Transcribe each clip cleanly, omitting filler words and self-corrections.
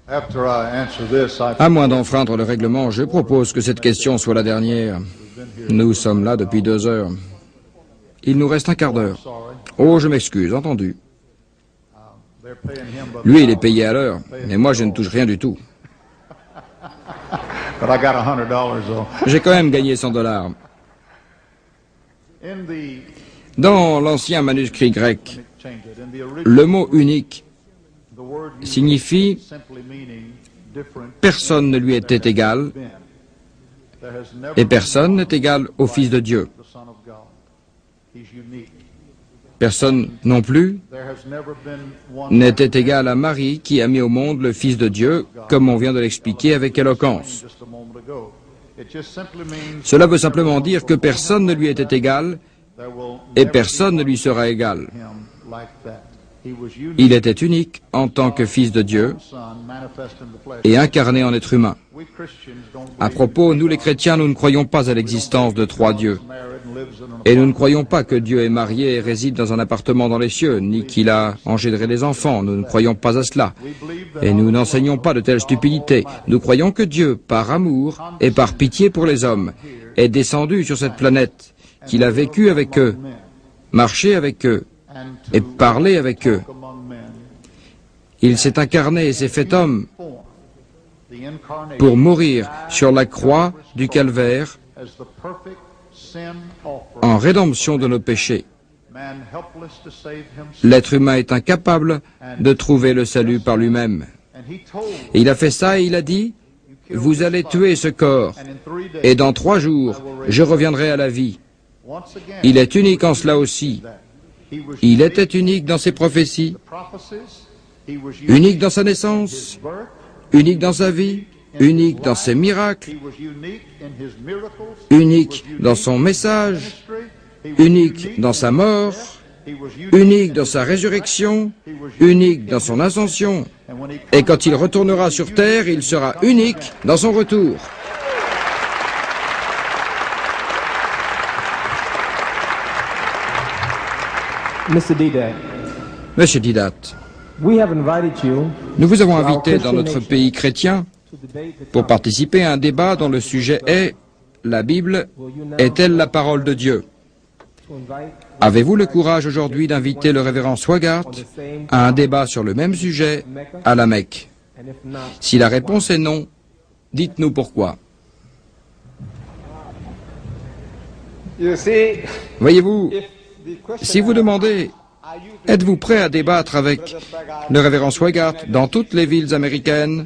À moins d'enfreindre le règlement, je propose que cette question soit la dernière. Nous sommes là depuis 2 heures. Il nous reste un quart d'heure. Oh, je m'excuse, entendu. Lui, il est payé à l'heure, mais moi, je ne touche rien du tout. J'ai quand même gagné $100. Dans l'ancien manuscrit grec, le mot unique signifie « personne ne lui était égal » et personne n'est égal au Fils de Dieu. Personne non plus n'était égal à Marie qui a mis au monde le Fils de Dieu, comme on vient de l'expliquer avec éloquence. Cela veut simplement dire que personne ne lui était égal et personne ne lui sera égal. Il était unique en tant que Fils de Dieu et incarné en être humain. À propos, nous les chrétiens, nous ne croyons pas à l'existence de 3 dieux. Et nous ne croyons pas que Dieu est marié et réside dans un appartement dans les cieux, ni qu'il a engendré des enfants. Nous ne croyons pas à cela. Et nous n'enseignons pas de telles stupidités. Nous croyons que Dieu, par amour et par pitié pour les hommes, est descendu sur cette planète, qu'il a vécu avec eux, marché avec eux et parlé avec eux. Il s'est incarné et s'est fait homme pour mourir sur la croix du calvaire en rédemption de nos péchés. L'être humain est incapable de trouver le salut par lui-même. Et il a fait ça et il a dit, « Vous allez tuer ce corps, et dans 3 jours, je reviendrai à la vie. » Il est unique en cela aussi. Il était unique dans ses prophéties, unique dans sa naissance, unique dans sa vie, unique dans ses miracles, unique dans son message, unique dans sa mort, unique dans sa résurrection, unique dans son ascension. Et quand il retournera sur terre, il sera unique dans son retour. Monsieur Didat, nous vous avons invité dans notre pays chrétien pour participer à un débat dont le sujet est « La Bible est-elle la parole de Dieu ?» Avez-vous le courage aujourd'hui d'inviter le révérend Swaggart à un débat sur le même sujet à la Mecque? Si la réponse est non, dites-nous pourquoi. Voyez-vous, si vous demandez « Êtes-vous prêt à débattre avec le révérend Swaggart dans toutes les villes américaines ?»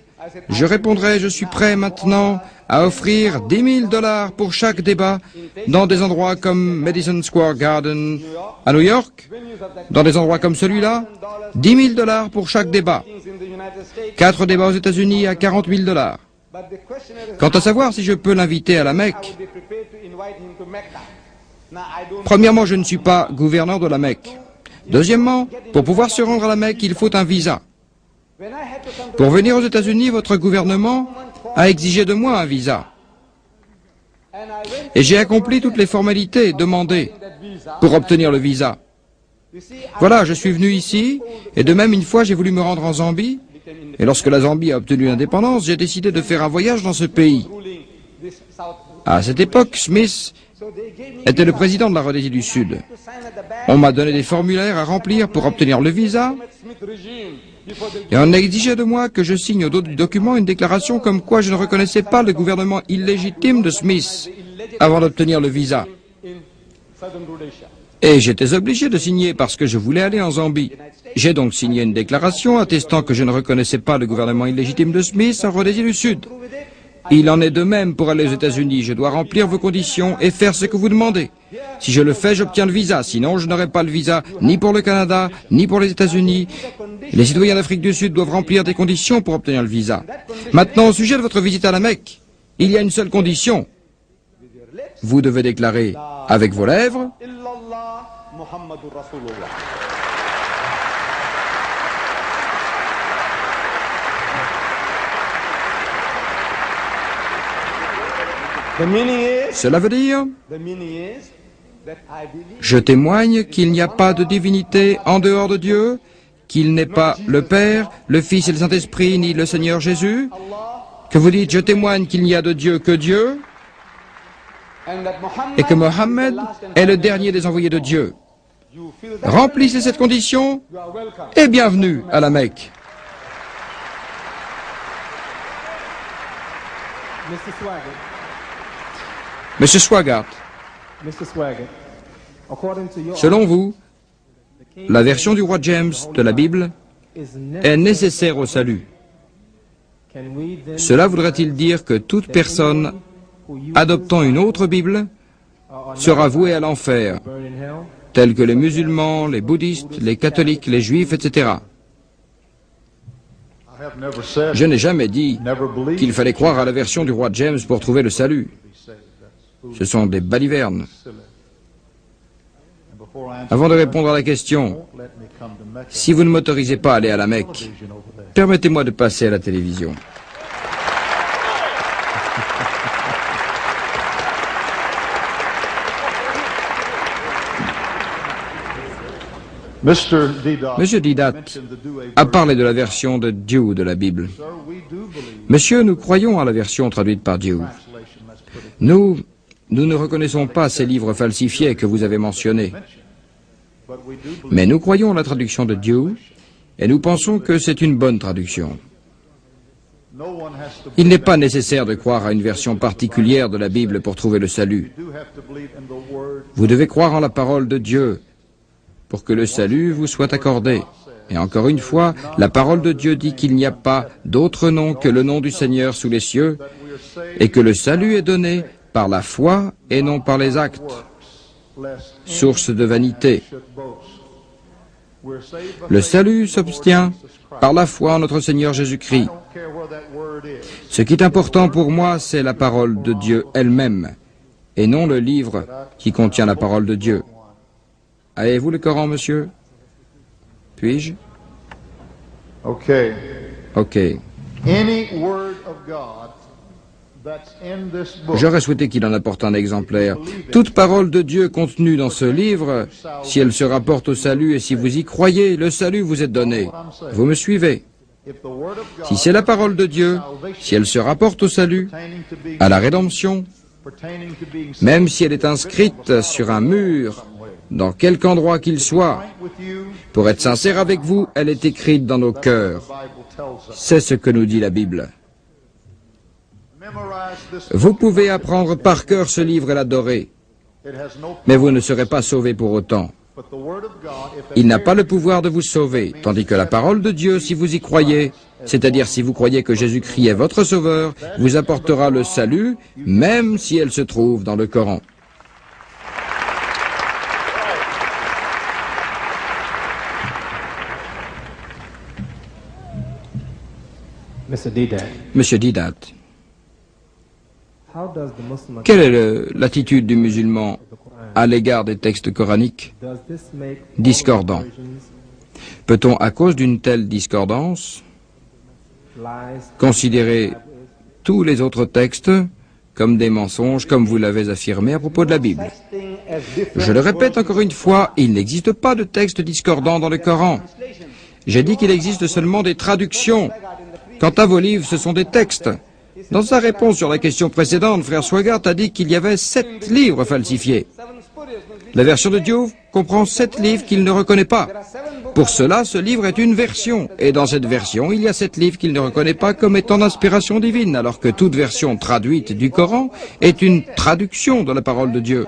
Je répondrai « Je suis prêt maintenant à offrir $10,000 pour chaque débat dans des endroits comme Madison Square Garden à New York, dans des endroits comme celui-là, $10,000 pour chaque débat. 4 débats aux États-Unis à $40,000. Quant à savoir si je peux l'inviter à la Mecque, premièrement, je ne suis pas gouverneur de la Mecque. Deuxièmement, pour pouvoir se rendre à la Mecque, il faut un visa. Pour venir aux États-Unis, votre gouvernement a exigé de moi un visa. Et j'ai accompli toutes les formalités demandées pour obtenir le visa. Voilà, je suis venu ici, et de même une fois j'ai voulu me rendre en Zambie, et lorsque la Zambie a obtenu l'indépendance, j'ai décidé de faire un voyage dans ce pays. À cette époque, Smith était le président de la Rhodésie du Sud. On m'a donné des formulaires à remplir pour obtenir le visa, et on a exigé de moi que je signe au dos du document une déclaration comme quoi je ne reconnaissais pas le gouvernement illégitime de Smith avant d'obtenir le visa. Et j'étais obligé de signer parce que je voulais aller en Zambie. J'ai donc signé une déclaration attestant que je ne reconnaissais pas le gouvernement illégitime de Smith en Rhodésie du Sud. Il en est de même pour aller aux États-Unis. Je dois remplir vos conditions et faire ce que vous demandez. Si je le fais, j'obtiens le visa. Sinon, je n'aurai pas le visa ni pour le Canada, ni pour les États-Unis. Les citoyens d'Afrique du Sud doivent remplir des conditions pour obtenir le visa. Maintenant, au sujet de votre visite à la Mecque, il y a une seule condition. Vous devez déclarer avec vos lèvres Cela veut dire, je témoigne qu'il n'y a pas de divinité en dehors de Dieu, qu'il n'est pas le Père, le Fils et le Saint-Esprit, ni le Seigneur Jésus, que vous dites « Je témoigne qu'il n'y a de Dieu que Dieu », et que Mohammed est le dernier des envoyés de Dieu. Remplissez cette condition et bienvenue à la Mecque. Monsieur Swaggart, selon vous, la version du roi James de la Bible est nécessaire au salut. Cela voudrait-il dire que toute personne adoptant une autre Bible sera vouée à l'enfer, tels que les musulmans, les bouddhistes, les catholiques, les juifs, etc. Je n'ai jamais dit qu'il fallait croire à la version du roi James pour trouver le salut. Ce sont des balivernes. Avant de répondre à la question, si vous ne m'autorisez pas à aller à la Mecque, permettez-moi de passer à la télévision. Monsieur Didat a parlé de la version de Dieu de la Bible. Monsieur, nous croyons à la version traduite par Dieu. Nous ne reconnaissons pas ces livres falsifiés que vous avez mentionnés. Mais nous croyons à la traduction de Dieu et nous pensons que c'est une bonne traduction. Il n'est pas nécessaire de croire à une version particulière de la Bible pour trouver le salut. Vous devez croire en la parole de Dieu pour que le salut vous soit accordé. Et encore une fois, la parole de Dieu dit qu'il n'y a pas d'autre nom que le nom du Seigneur sous les cieux et que le salut est donné par la foi et non par les actes, source de vanité. Le salut s'obtient par la foi en notre Seigneur Jésus-Christ. Ce qui est important pour moi, c'est la parole de Dieu elle-même, et non le livre qui contient la parole de Dieu. Avez-vous le Coran, monsieur? Puis-je? Ok. J'aurais souhaité qu'il en apporte un exemplaire. Toute parole de Dieu contenue dans ce livre, si elle se rapporte au salut et si vous y croyez, le salut vous est donné. Vous me suivez? Si c'est la parole de Dieu, si elle se rapporte au salut, à la rédemption, même si elle est inscrite sur un mur, dans quelque endroit qu'il soit, pour être sincère avec vous, elle est écrite dans nos cœurs. C'est ce que nous dit la Bible. Vous pouvez apprendre par cœur ce livre et l'adorer, mais vous ne serez pas sauvés pour autant. Il n'a pas le pouvoir de vous sauver, tandis que la parole de Dieu, si vous y croyez, c'est-à-dire si vous croyez que Jésus-Christ est votre sauveur, vous apportera le salut, même si elle se trouve dans le Coran. Monsieur Didat, quelle est l'attitude du musulman à l'égard des textes coraniques discordants? Peut-on, à cause d'une telle discordance, considérer tous les autres textes comme des mensonges, comme vous l'avez affirmé à propos de la Bible? Je le répète encore une fois, il n'existe pas de texte discordant dans le Coran. J'ai dit qu'il existe seulement des traductions. Quant à vos livres, ce sont des textes. Dans sa réponse sur la question précédente, frère Swaggart a dit qu'il y avait 7 livres falsifiés. La version de Dieu comprend 7 livres qu'il ne reconnaît pas. Pour cela, ce livre est une version, et dans cette version, il y a 7 livres qu'il ne reconnaît pas comme étant d'inspiration divine, alors que toute version traduite du Coran est une traduction de la parole de Dieu.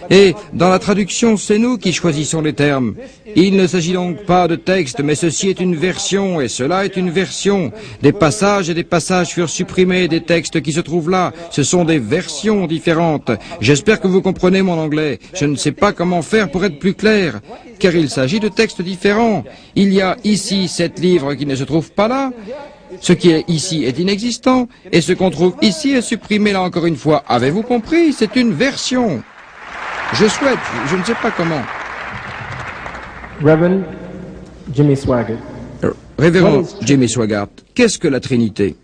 Et dans la traduction, c'est nous qui choisissons les termes. Il ne s'agit donc pas de texte, mais ceci est une version, et cela est une version. Des passages et des passages furent supprimés des textes qui se trouvent là. Ce sont des versions différentes. J'espère que vous comprenez mon anglais. Je ne sais pas comment faire pour être plus clair, car il s'agit de textes différents. Il y a ici 7 livres qui ne se trouvent pas là. Ce qui est ici est inexistant, et ce qu'on trouve ici est supprimé là encore une fois. Avez-vous compris? C'est une version. Je souhaite, je ne sais pas comment. Reverend Jimmy Swaggart. Révérend Jimmy Swaggart, qu'est-ce que la Trinité?